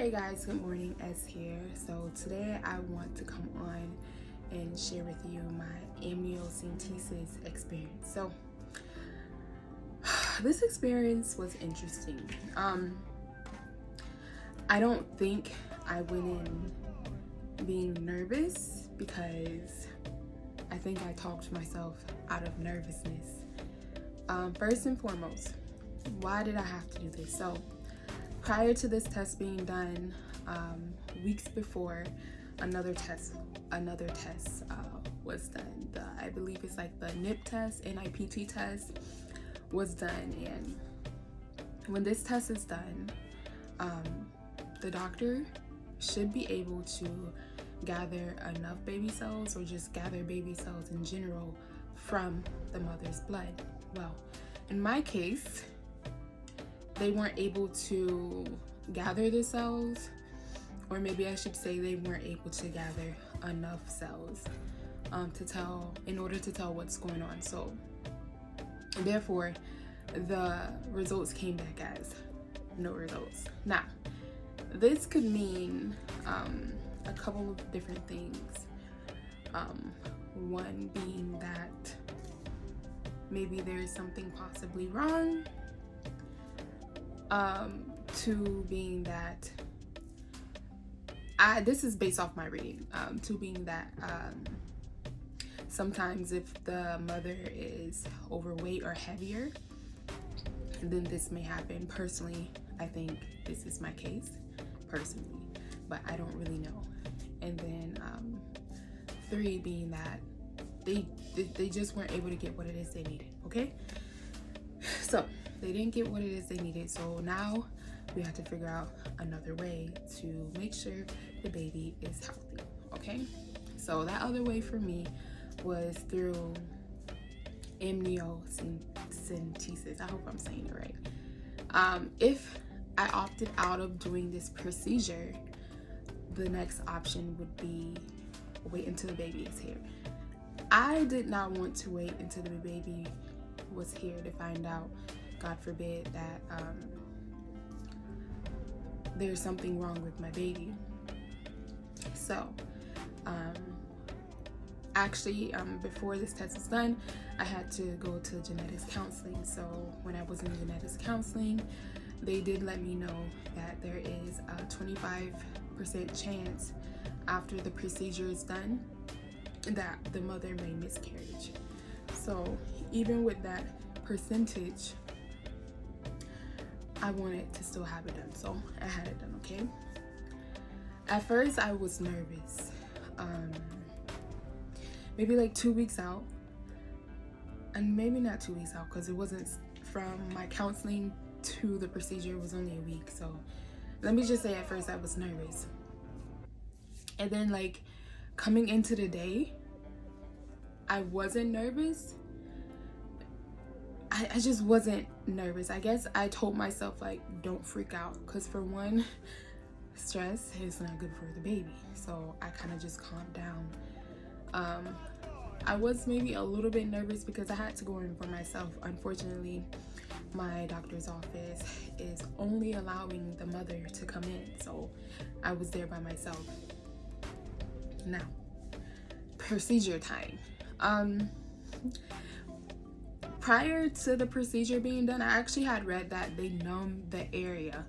Hey guys, good morning, Ez here. So today I want to come on and share with you my amniocentesis experience. So this experience was interesting. I don't think I went in being nervous because I think I talked myself out of nervousness. First and foremost, why did I have to do this? So prior to this test being done, weeks before, another test was done. I believe it's like the NIP test, NIPT test was done. And when this test is done, the doctor should be able to gather enough baby cells, or just gather baby cells in general, from the mother's blood. Well, in my case, they weren't able to gather the cells, or maybe I should say they weren't able to gather enough cells in order to tell what's going on. So therefore, the results came back as no results. Now, this could mean a couple of different things. One being that maybe there's something possibly wrong. Two being that this is based off my reading. Two being that sometimes if the mother is overweight or heavier, then this may happen. Personally, I think this is my case personally, but I don't really know. And then three being that they just weren't able to get what it is they needed. Okay, so they didn't get what it is they needed, so now we have to figure out another way to make sure the baby is healthy. Okay, so that other way for me was through amniocentesis. I hope I'm saying it right. If I opted out of doing this procedure, the next option would be wait until the baby is here. I did not want to wait until the baby was here to find out, God forbid, that there's something wrong with my baby. So actually, before this test was done, I had to go to genetics counseling. So when I was in genetics counseling, they did let me know that there is a 25% chance after the procedure is done that the mother may miscarriage. So even with that percentage, I wanted to still have it done, so I had it done. Okay, at first I was nervous. Maybe like 2 weeks out, and maybe not 2 weeks out, because it wasn't from my counseling to the procedure, it was only a week. So let me just say, at first I was nervous, and then like coming into the day, I wasn't nervous. I just wasn't nervous. I guess I told myself, like, don't freak out, because for one, stress is not good for the baby. So I kind of just calmed down. I was maybe a little bit nervous because I had to go in for myself. Unfortunately, my doctor's office is only allowing the mother to come in, so I was there by myself. Now, procedure time. Prior to the procedure being done, I actually had read that they numbed the area.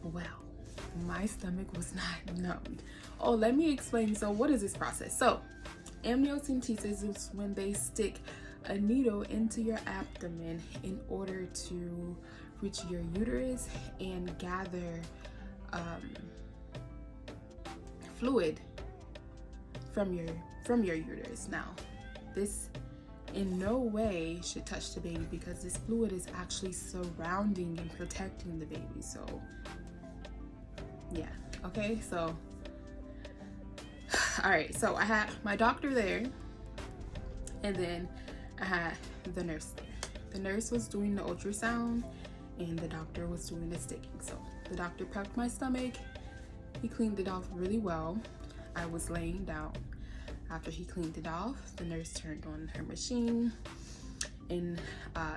Well, my stomach was not numbed. Oh, let me explain. So what is this process? So amniocentesis is when they stick a needle into your abdomen in order to reach your uterus and gather fluid from your uterus. Now, this in no way should touch the baby, because this fluid is actually surrounding and protecting the baby. So yeah, okay, so all right, so I had my doctor there, and then I had the nurse there. The nurse was doing the ultrasound and the doctor was doing the sticking. So the doctor prepped my stomach, he cleaned it off really well. I was laying down. After he cleaned it off, the nurse turned on her machine, and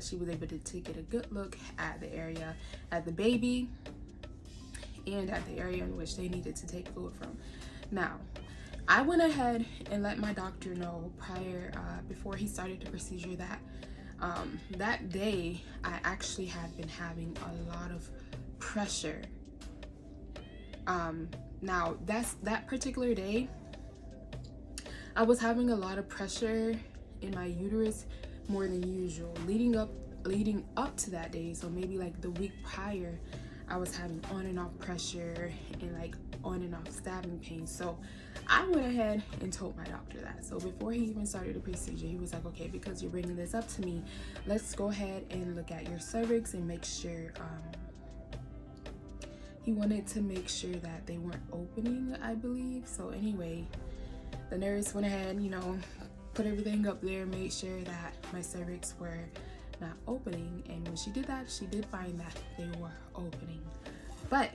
she was able to get a good look at the area, at the baby, and at the area in which they needed to take fluid from. Now, I went ahead and let my doctor know before he started the procedure that that day I actually had been having a lot of pressure. Now that particular day, I was having a lot of pressure in my uterus more than usual leading up to that day. So maybe like the week prior, I was having on and off pressure and like on and off stabbing pain. So I went ahead and told my doctor that. So before he even started the procedure, he was like, okay, because you're bringing this up to me, let's go ahead and look at your cervix and make sure. He wanted to make sure that they weren't opening, I believe. So anyway, the nurse went ahead, put everything up there, made sure that my cervix were not opening. And when she did that, she did find that they were opening. But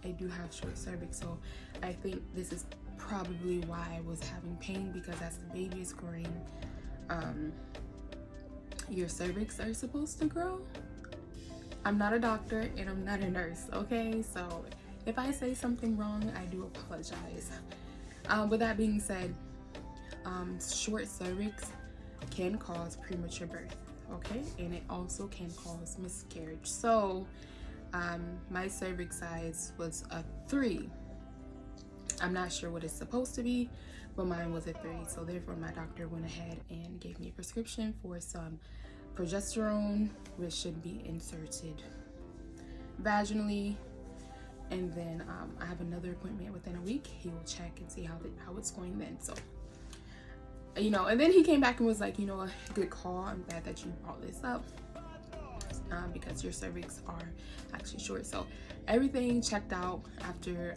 I do have short cervix, so I think this is probably why I was having pain, because as the baby is growing, your cervix are supposed to grow. I'm not a doctor and I'm not a nurse, okay? So if I say something wrong, I do apologize. With that being said, short cervix can cause premature birth, okay? And it also can cause miscarriage. So my cervix size was a 3. I'm not sure what it's supposed to be, but mine was a 3. So therefore my doctor went ahead and gave me a prescription for some progesterone, which should be inserted vaginally. And then I have another appointment within a week. He will check and see how it's going then. So, and then he came back and was like, a good call. I'm glad that you brought this up because your cervix are actually short. So everything checked out after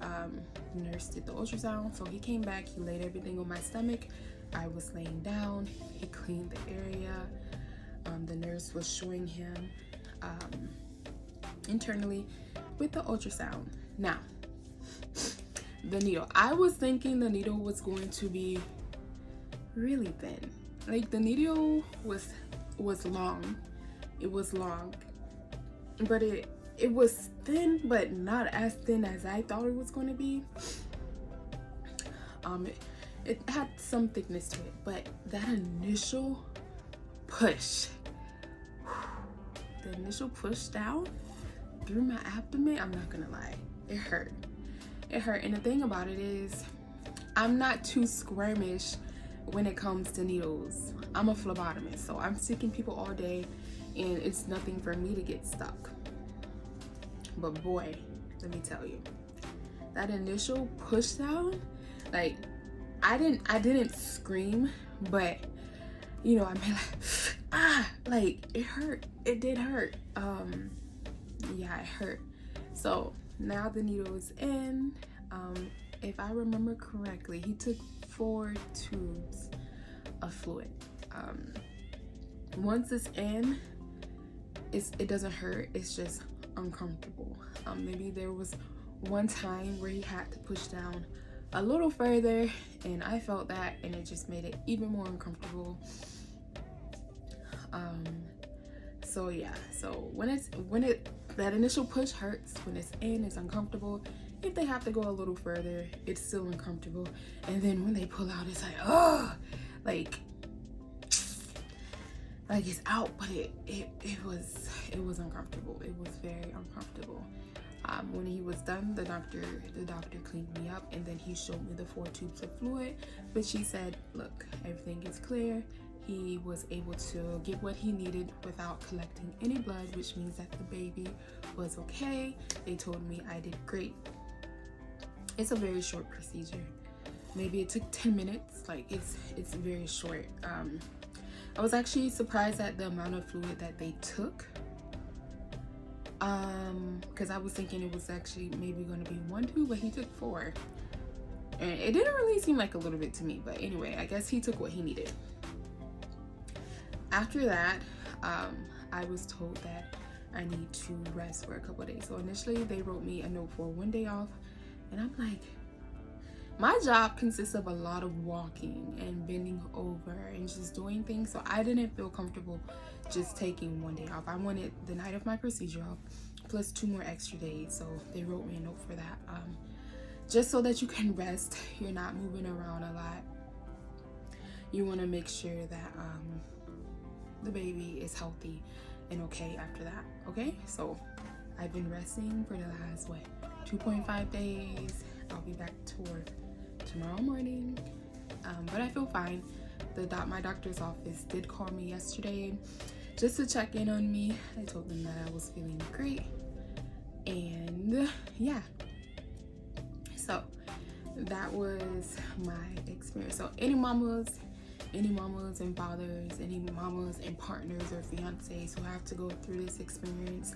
the nurse did the ultrasound. So he came back, he laid everything on my stomach. I was laying down. He cleaned the area. The nurse was showing him internally with the ultrasound. Now, the needle. I was thinking the needle was going to be really thin. Like the needle was long. It was long, but it was thin, but not as thin as I thought it was going to be. It had some thickness to it, but that initial push, the initial push down through my abdomen, I'm not gonna lie, it hurt. And the thing about it is, I'm not too squirmish when it comes to needles. I'm a phlebotomist, so I'm sticking people all day, and it's nothing for me to get stuck. But boy, let me tell you, that initial push down, like I didn't scream, but I mean, like it hurt. It did hurt. Yeah, it hurt. So now the needle is in. If I remember correctly, he took 4 tubes of fluid. Once it's in, it doesn't hurt. It's just uncomfortable. Maybe there was one time where he had to push down a little further, and I felt that, and it just made it even more uncomfortable. So yeah, so that initial push hurts. When it's in, it's uncomfortable. If they have to go a little further, it's still uncomfortable. And then when they pull out, it's like, oh, like it's out, but it was uncomfortable. It was very uncomfortable. When he was done, the doctor cleaned me up, and then he showed me the 4 tubes of fluid. But she said, look, everything is clear. He was able to get what he needed without collecting any blood, which means that the baby was okay. They told me I did great. It's a very short procedure. Maybe it took 10 minutes. Like it's very short. I was actually surprised at the amount of fluid that they took. Because I was thinking it was actually maybe going to be 1 tube, but he took 4. And it didn't really seem like a little bit to me. But anyway, I guess he took what he needed. After that, I was told that I need to rest for a couple of days. So initially they wrote me a note for 1 day off, and I'm like, my job consists of a lot of walking and bending over and just doing things. So I didn't feel comfortable just taking 1 day off. I wanted the night of my procedure off, plus 2 more extra days. So they wrote me a note for that, just so that you can rest. You're not moving around a lot. You want to make sure that the baby is healthy and okay after that. Okay, so I've been resting for the last 2.5 days. I'll be back to work tomorrow morning, but I feel fine. My doctor's office did call me yesterday just to check in on me. I told them that I was feeling great, and yeah, so that was my experience. So any mamas and fathers, any mamas and partners or fiancés who have to go through this experience,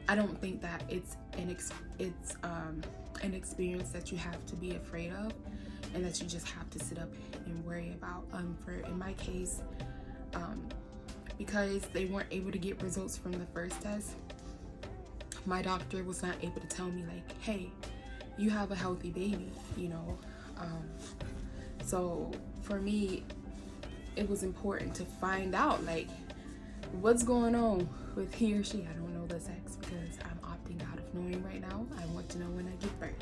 I don't think that it's an experience that you have to be afraid of and that you just have to sit up and worry about. In my case, because they weren't able to get results from the first test, my doctor was not able to tell me like, hey, you have a healthy baby, you know. So for me, it was important to find out like what's going on with he or she. I don't know the sex because I'm opting out of knowing right now. I want to know when I give birth.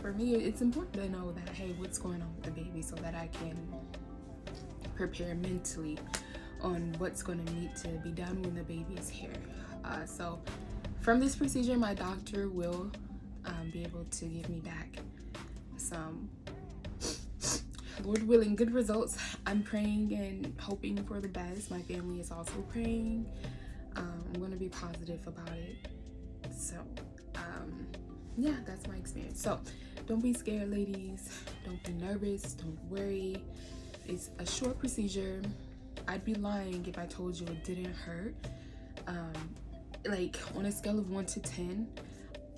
For me, it's important to know that, hey, what's going on with the baby, so that I can prepare mentally on what's going to need to be done when the baby is here. So from this procedure, my doctor will be able to give me back some, Lord willing, good results. I'm praying and hoping for the best. My family is also praying. I'm going to be positive about it. So yeah, that's my experience. So don't be scared, ladies. Don't be nervous. Don't worry. It's a short procedure. I'd be lying if I told you it didn't hurt. Like on a scale of 1 to 10,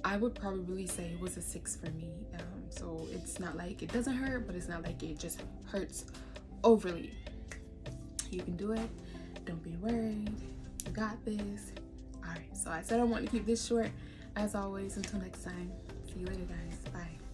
I would probably say it was a 6 for me. So it's not like it doesn't hurt, but it's not like it just hurts overly. You can do it. Don't be worried. You got this. All right. So I said I want to keep this short. As always, until next time. See you later, guys. Bye.